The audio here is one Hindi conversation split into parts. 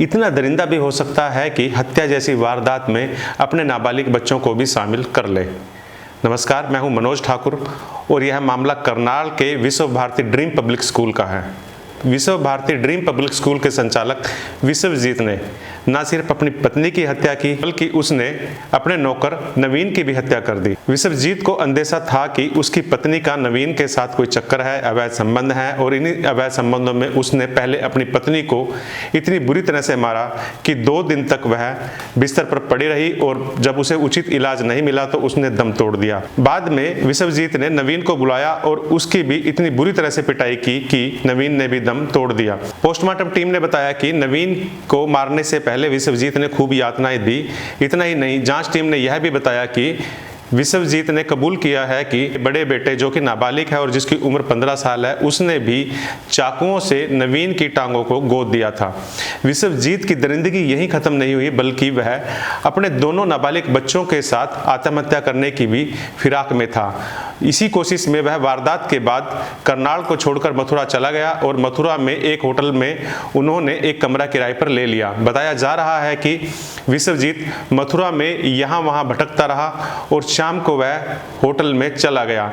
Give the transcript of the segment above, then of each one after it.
इतना दरिंदा भी हो सकता है कि हत्या जैसी वारदात में अपने नाबालिग बच्चों को भी शामिल कर ले। नमस्कार, मैं हूं मनोज ठाकुर और यह मामला करनाल के विश्व भारती ड्रीम पब्लिक स्कूल का है। विश्व भारती ड्रीम पब्लिक स्कूल के संचालक विश्वजीत ने न सिर्फ अपनी पत्नी की हत्या की बल्कि उसने अपने नौकर नवीन की भी हत्या कर दी। विश्वजीत को अंदेशा था कि उसकी पत्नी का नवीन के साथ कोई चक्कर है, अवैध संबंध है और इन्हीं अवैध संबंधों में उसने पहले अपनी पत्नी को इतनी बुरी तरह से मारा कि 2 दिन तक वह बिस्तर पर पड़ी रही और जब उसे उचित इलाज नहीं मिला तो उसने दम तोड़ दिया। बाद में विश्वजीत ने नवीन को बुलाया और उसकी भी इतनी बुरी तरह से पिटाई की कि नवीन ने भी दम तोड़ दिया। पोस्टमार्टम टीम ने बताया कि नवीन को मारने से पहले विश्वजीत ने खूब यातनाएं दी। इतना ही नहीं, जांच टीम ने यह भी बताया कि विश्वजीत ने कबूल किया है कि बड़े बेटे जो कि नाबालिग है और जिसकी उम्र 15 साल है, उसने भी चाकुओं से नवीन की टांगों को गोद दिया था। विश्वजीत की दरिंदगी यहीं खत्म नहीं हुई बल्कि वह अपने दोनों नाबालिग बच्चों के साथ आत्महत्या करने की भी फिराक में था। इसी कोशिश में वह वारदात के बाद करनाल को छोड़कर मथुरा चला गया और मथुरा में एक होटल में उन्होंने एक कमरा किराए पर ले लिया। बताया जा रहा है कि विश्वजीत मथुरा में यहाँ वहाँ भटकता रहा और शाम को वह होटल में चला गया।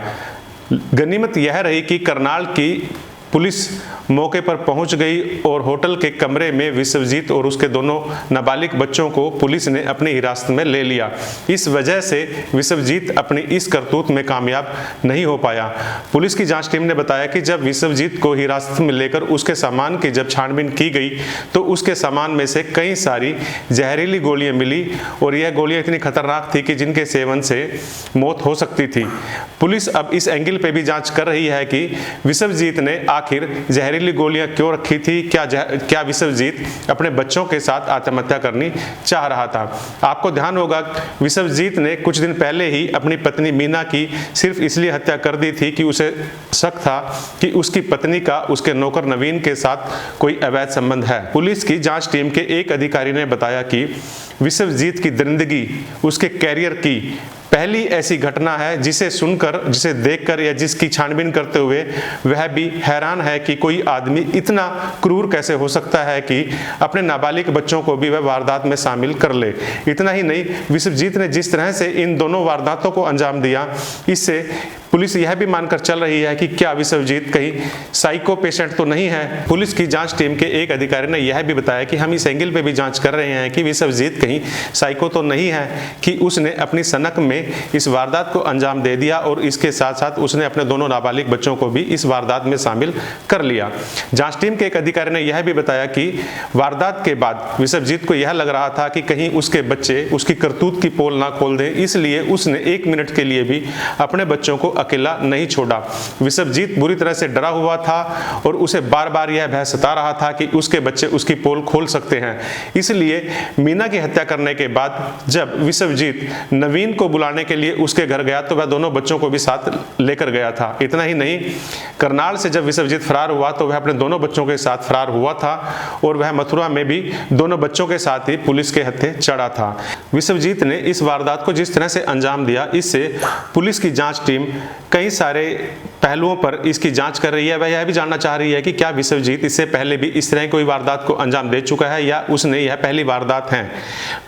गनीमत यह रही कि करनाल की पुलिस मौके पर पहुंच गई और होटल के कमरे में विश्वजीत और उसके दोनों नाबालिग बच्चों को पुलिस ने अपनी हिरासत में ले लिया। इस वजह से विश्वजीत अपनी इस करतूत में कामयाब नहीं हो पाया। पुलिस की जांच टीम ने बताया कि जब विश्वजीत को हिरासत में लेकर उसके सामान की जब छानबीन की गई तो उसके सामान में से कई सारी जहरीली गोलियां मिली और यह गोलियां इतनी खतरनाक थी कि जिनके सेवन से मौत हो सकती थी। पुलिस अब इस एंगल पे भी जांच कर रही है कि विश्वजीत ने आखिर जहरीली गोलियां क्यों रखी थी। क्या विश्वजीत अपने बच्चों के साथ आत्महत्या करनी चाह रहा था। आपको ध्यान होगा विश्वजीत ने कुछ दिन पहले ही अपनी पत्नी मीना की सिर्फ इसलिए हत्या कर दी थी कि उसे शक था कि उसकी पत्नी का उसके नौकर नवीन के साथ कोई अवैध संबंध है। पुलिस की जांच टीम के एक अधिकारी ने बताया कि विश्वजीत की दरिंदगी उसके कैरियर की पहली ऐसी घटना है जिसे सुनकर, जिसे देखकर या जिसकी छानबीन करते हुए वह भी हैरान है कि कोई आदमी इतना क्रूर कैसे हो सकता है कि अपने नाबालिग बच्चों को भी वह वारदात में शामिल कर ले। इतना ही नहीं, विश्वजीत ने जिस तरह से इन दोनों वारदातों को अंजाम दिया, इससे पुलिस यह भी मानकर चल रही है कि क्या विश्वजीत कहीं साइको पेशेंट तो नहीं है। पुलिस की जांच टीम के एक अधिकारी ने यह भी बताया कि हम इस एंगल पे भी जांच कर रहे हैं कि विश्वजीत कहीं साइको तो नहीं है कि उसने अपनी सनक में इस वारदात को अंजाम दे दिया और इसके साथ साथ उसने अपने दोनों नाबालिग बच्चों को भी इस वारदात में शामिल कर लिया। जांच टीम के एक अधिकारी ने यह भी बताया कि वारदात के बाद विश्वजीत को यह लग रहा था कि कहीं उसके बच्चे उसकी करतूत की पोल ना खोल दें, इसलिए उसने 1 मिनट के लिए भी अपने बच्चों को अकेला नहीं छोड़ा। विश्वजीत बुरी तरह से डरा हुआ था और उसे बार बार यह भय सता रहा था कि उसके बच्चे उसकी पोल खोल सकते हैं। इसलिए मीना की हत्या करने के बाद जब विश्वजीत नवीन को बुलाने के लिए उसके घर गया तो वह दोनों बच्चों को भी साथ लेकर गया था। इतना ही नहीं, करनाल से जब विश्वजीत फरार हुआ तो वह अपने दोनों बच्चों के साथ फरार हुआ था और वह मथुरा में भी दोनों बच्चों के साथ ही पुलिस के हत्थे चढ़ा था। विश्वजीत ने इस वारदात को जिस तरह से अंजाम दिया, इससे पुलिस की जांच टीम कई सारे पहलुओं पर इसकी जांच कर रही है। वह यह भी जानना चाह रही है कि क्या विश्वजीत इससे पहले भी इस तरह कोई वारदात को अंजाम दे चुका है या उसने यह पहली वारदात है।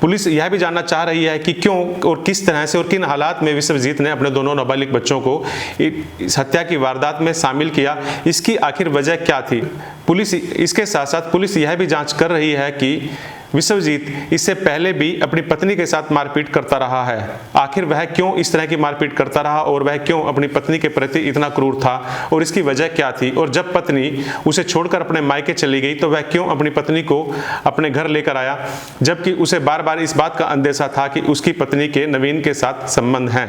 पुलिस यह भी जानना चाह रही है कि क्यों और किस तरह से और किन हालात में विश्वजीत ने अपने दोनों नाबालिग बच्चों को इस हत्या की वारदात में शामिल किया, इसकी आखिर वजह क्या थी। पुलिस इसके साथ साथ पुलिस यह भी जांच कर रही है कि विश्वजीत इससे पहले भी अपनी पत्नी के साथ मारपीट करता रहा है। आखिर वह क्यों इस तरह की मारपीट करता रहा और वह क्यों अपनी पत्नी के प्रति इतना क्रूर था और इसकी वजह क्या थी। और जब पत्नी उसे छोड़कर अपने मायके चली गई तो वह क्यों अपनी पत्नी को अपने घर लेकर आया, जबकि उसे बार बार इस बात का अंदेशा था कि उसकी पत्नी के नवीन के साथ संबंध हैं।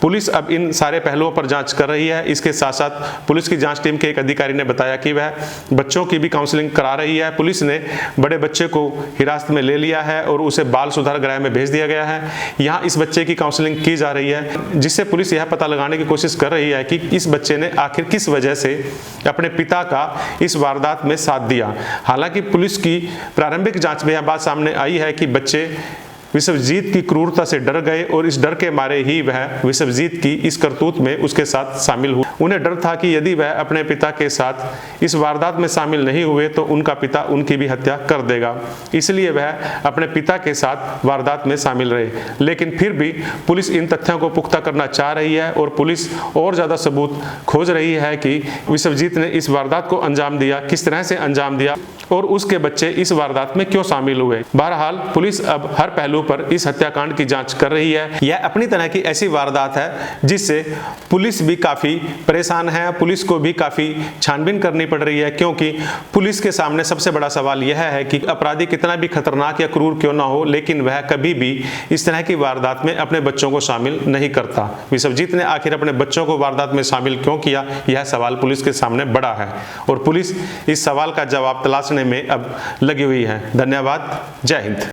पुलिस अब इन सारे पहलुओं पर जांच कर रही है। इसके साथ साथ पुलिस की जांच टीम के एक अधिकारी ने बताया कि वह बच्चों की भी काउंसलिंग करा रही है। पुलिस ने बड़े बच्चे को हिरासत में ले लिया है और उसे बाल सुधार गृह में भेज दिया गया है। यहाँ इस बच्चे की काउंसलिंग की जा रही है, जिससे पुलिस यह पता लगाने की कोशिश कर रही है कि इस बच्चे ने आखिर किस वजह से अपने पिता का इस वारदात में साथ दिया। हालांकि पुलिस की प्रारंभिक जांच में यह बात सामने आई है कि बच्चे विश्वजीत की क्रूरता से डर गए और इस डर के मारे ही वह विश्वजीत की इस करतूत में उसके साथ शामिल हुए। उन्हें डर था कि यदि वह अपने पिता के साथ इस वारदात में शामिल नहीं हुए तो उनका पिता उनकी भी हत्या कर देगा, इसलिए वह अपने पिता के साथ वारदात में शामिल रहे। लेकिन फिर भी पुलिस इन तथ्यों को पुख्ता करना चाह रही है और पुलिस और ज्यादा सबूत खोज रही है कि विश्वजीत ने इस वारदात को अंजाम दिया, किस तरह से अंजाम दिया और उसके बच्चे इस वारदात में क्यों शामिल हुए। बहरहाल पुलिस अब हर पहलू पर इस हत्याकांड की जांच कर रही है। यह अपनी तरह की ऐसी वारदात है जिससे पुलिस भी काफी परेशान है, पुलिस को भी काफी छानबीन करनी पड़ रही है, क्योंकि पुलिस के सामने सबसे बड़ा सवाल यह है कि अपराधी कितना भी खतरनाक या क्रूर क्यों ना हो, लेकिन वह कभी भी इस तरह की वारदात में अपने बच्चों को शामिल नहीं करता। विश्वजीत ने आखिर अपने बच्चों को वारदात में शामिल क्यों किया, यह सवाल पुलिस के सामने बड़ा है और पुलिस इस सवाल का जवाब तलाशने में अब लगी हुई है। धन्यवाद। जय हिंद।